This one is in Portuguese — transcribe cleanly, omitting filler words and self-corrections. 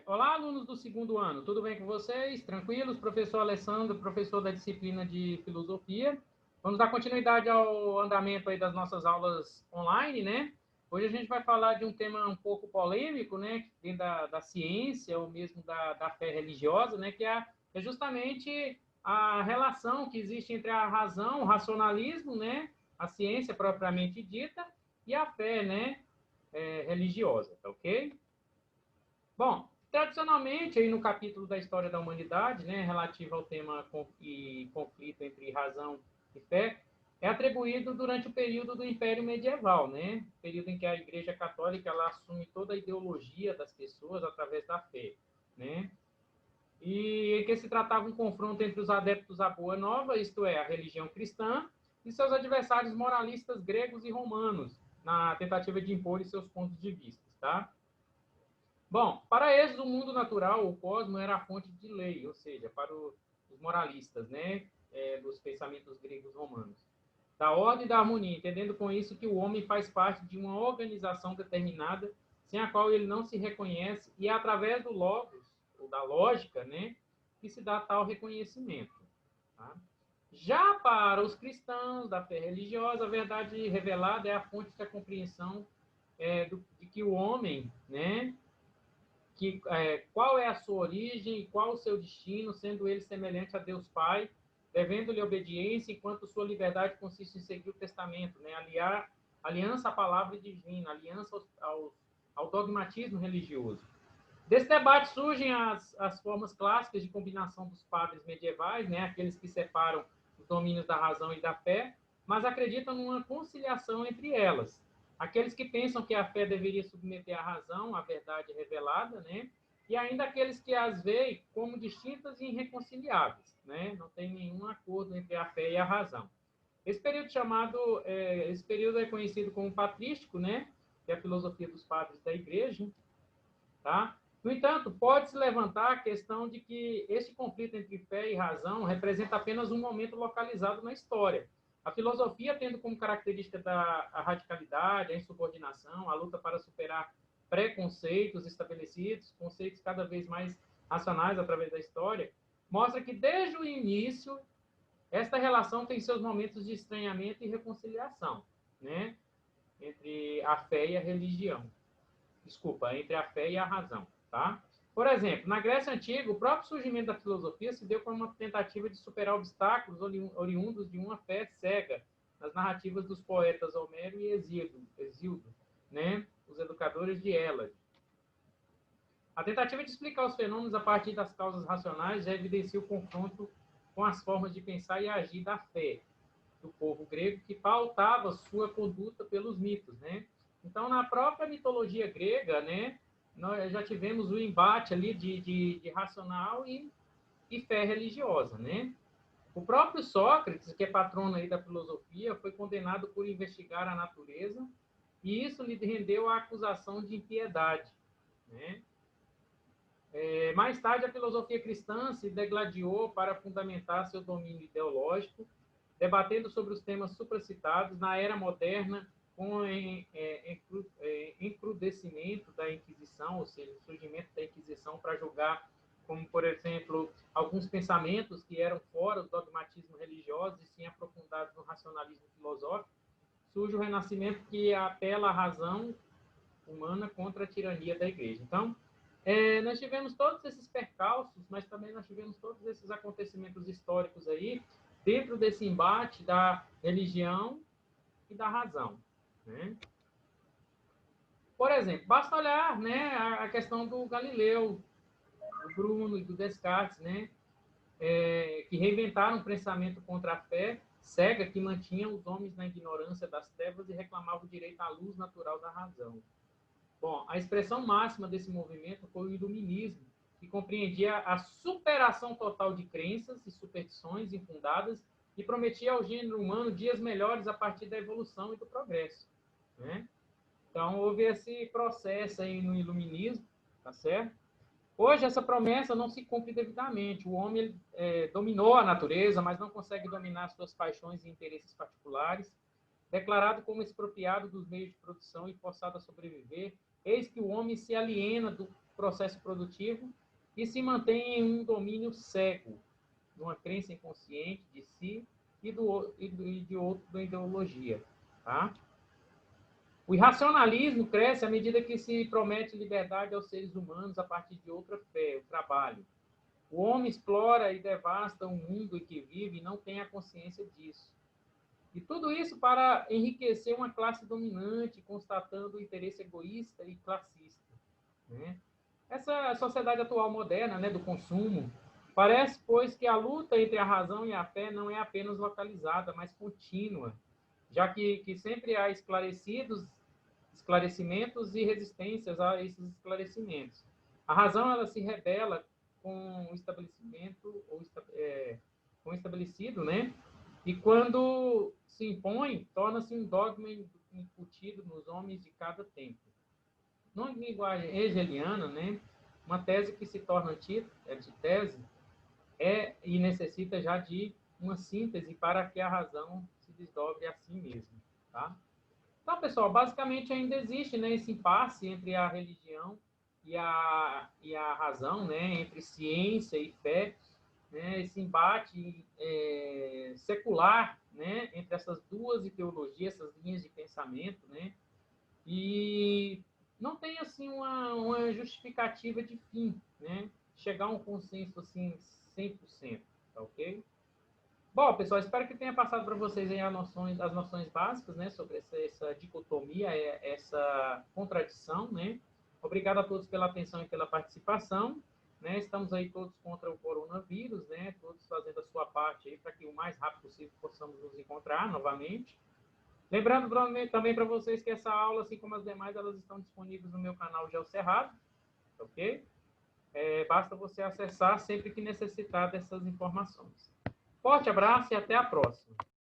Olá, alunos do segundo ano, tudo bem com vocês? Tranquilos? Professor Alessandro, professor da disciplina de Filosofia. Vamos dar continuidade ao andamento aí das nossas aulas online, né? Hoje a gente vai falar de um tema um pouco polêmico, né? Dentro da ciência ou mesmo da fé religiosa, né? Que é justamente a relação que existe entre a razão, o racionalismo, né? A ciência propriamente dita e a fé, né? Religiosa, tá ok? Bom, tradicionalmente, aí no capítulo da história da humanidade, né, relativo ao tema conflito entre razão e fé, é atribuído durante o período do Império Medieval, né? Período em que a Igreja Católica ela assume toda a ideologia das pessoas através da fé, né? E em que se tratava um confronto entre os adeptos à Boa Nova, isto é, a religião cristã, e seus adversários moralistas gregos e romanos, na tentativa de impor seus pontos de vista, tá? Bom, para eles, o mundo natural, o cosmos, era a fonte de lei, ou seja, para os moralistas, né, dos pensamentos gregos romanos, da ordem e da harmonia, entendendo com isso que o homem faz parte de uma organização determinada, sem a qual ele não se reconhece, e é através do logos, ou da lógica, né, que se dá tal reconhecimento. Tá? Já para os cristãos da fé religiosa, a verdade revelada é a fonte da compreensão de que o homem, né, qual é a sua origem e qual o seu destino, sendo ele semelhante a Deus Pai, devendo-lhe obediência, enquanto sua liberdade consiste em seguir o testamento, né? Aliança à palavra divina, aliança ao dogmatismo religioso. Desse debate surgem as formas clássicas de combinação dos padres medievais, né? Aqueles que separam os domínios da razão e da fé, mas acreditam numa conciliação entre elas. Aqueles que pensam que a fé deveria submeter a razão, a verdade revelada, né? E ainda aqueles que as veem como distintas e irreconciliáveis, né? Não tem nenhum acordo entre a fé e a razão. Esse período é conhecido como patrístico, né? Que é a filosofia dos padres da Igreja, tá? No entanto, pode-se levantar a questão de que este conflito entre fé e razão representa apenas um momento localizado na história. A filosofia, tendo como característica a radicalidade, a insubordinação, a luta para superar preconceitos estabelecidos, conceitos cada vez mais racionais através da história, mostra que desde o início esta relação tem seus momentos de estranhamento e reconciliação, né? Entre a fé e a religião. Desculpa, entre a fé e a razão, tá? Por exemplo, na Grécia Antiga, o próprio surgimento da filosofia se deu como uma tentativa de superar obstáculos oriundos de uma fé cega nas narrativas dos poetas Homero e Hesíodo, né? Os educadores de Hélade. A tentativa de explicar os fenômenos a partir das causas racionais já evidencia o confronto com as formas de pensar e agir da fé do povo grego, que pautava sua conduta pelos mitos, né? Então, na própria mitologia grega, né, nós já tivemos o embate ali de racional e fé religiosa, né? O próprio Sócrates, que é patrono aí da filosofia, foi condenado por investigar a natureza e isso lhe rendeu a acusação de impiedade, né? Mais tarde, a filosofia cristã se degladiou para fundamentar seu domínio ideológico, debatendo sobre os temas supracitados na era moderna, com o encrudecimento da Inquisição, ou seja, o surgimento da Inquisição para julgar, como, por exemplo, alguns pensamentos que eram fora do dogmatismo religioso e sim aprofundados no racionalismo filosófico, surge o Renascimento que apela à razão humana contra a tirania da Igreja. Então, nós tivemos todos esses percalços, mas também nós tivemos todos esses acontecimentos históricos aí, dentro desse embate da religião e da razão, né? Por exemplo, basta olhar, né, a questão do Galileu, do Bruno e do Descartes, né, que reinventaram um pensamento contra a fé cega que mantinha os homens na ignorância das trevas e reclamava o direito à luz natural da razão. Bom, a expressão máxima desse movimento foi o iluminismo, que compreendia a superação total de crenças e superstições infundadas e prometia ao gênero humano dias melhores a partir da evolução e do progresso, né? Então, houve esse processo aí no iluminismo, tá certo? Hoje, essa promessa não se cumpre devidamente. O homem dominou a natureza, mas não consegue dominar suas paixões e interesses particulares. Declarado como expropriado dos meios de produção e forçado a sobreviver, eis que o homem se aliena processo produtivo e se mantém em um domínio cego, numa crença inconsciente de si e de outro da ideologia. Tá? O irracionalismo cresce à medida que se promete liberdade aos seres humanos a partir de outra fé, o trabalho. O homem explora e devasta o mundo em que vive e não tem a consciência disso. E tudo isso para enriquecer uma classe dominante, constatando o interesse egoísta e classista. Né? Essa sociedade atual moderna, né, do consumo, parece, pois, que a luta entre a razão e a fé não é apenas localizada, mas contínua, já que sempre há esclarecimentos e resistências a esses esclarecimentos. A razão ela se rebela com o estabelecimento com o estabelecido, né? E quando se impõe, torna-se um dogma incutido nos homens de cada tempo. Na linguagem hegeliana, né? Uma tese que se torna antítese e necessita já de uma síntese para que a razão se desdobre a si mesma, tá? Então, pessoal, basicamente ainda existe, né, esse impasse entre a religião e a razão, né, entre ciência e fé, né, esse embate secular, né, entre essas duas ideologias, essas linhas de pensamento, né, e não tem assim uma justificativa de fim, né, chegar a um consenso assim 100%, tá ok? Bom, pessoal, espero que tenha passado para vocês aí as noções básicas, né, sobre essa dicotomia, essa contradição, né? Obrigado a todos pela atenção e pela participação, né? Estamos aí todos contra o coronavírus, né? Todos fazendo a sua parte aí para que o mais rápido possível possamos nos encontrar novamente. Lembrando também para vocês que essa aula, assim como as demais, elas estão disponíveis no meu canal GeoCerrado, ok? Basta você acessar sempre que necessitar dessas informações. Forte abraço e até a próxima.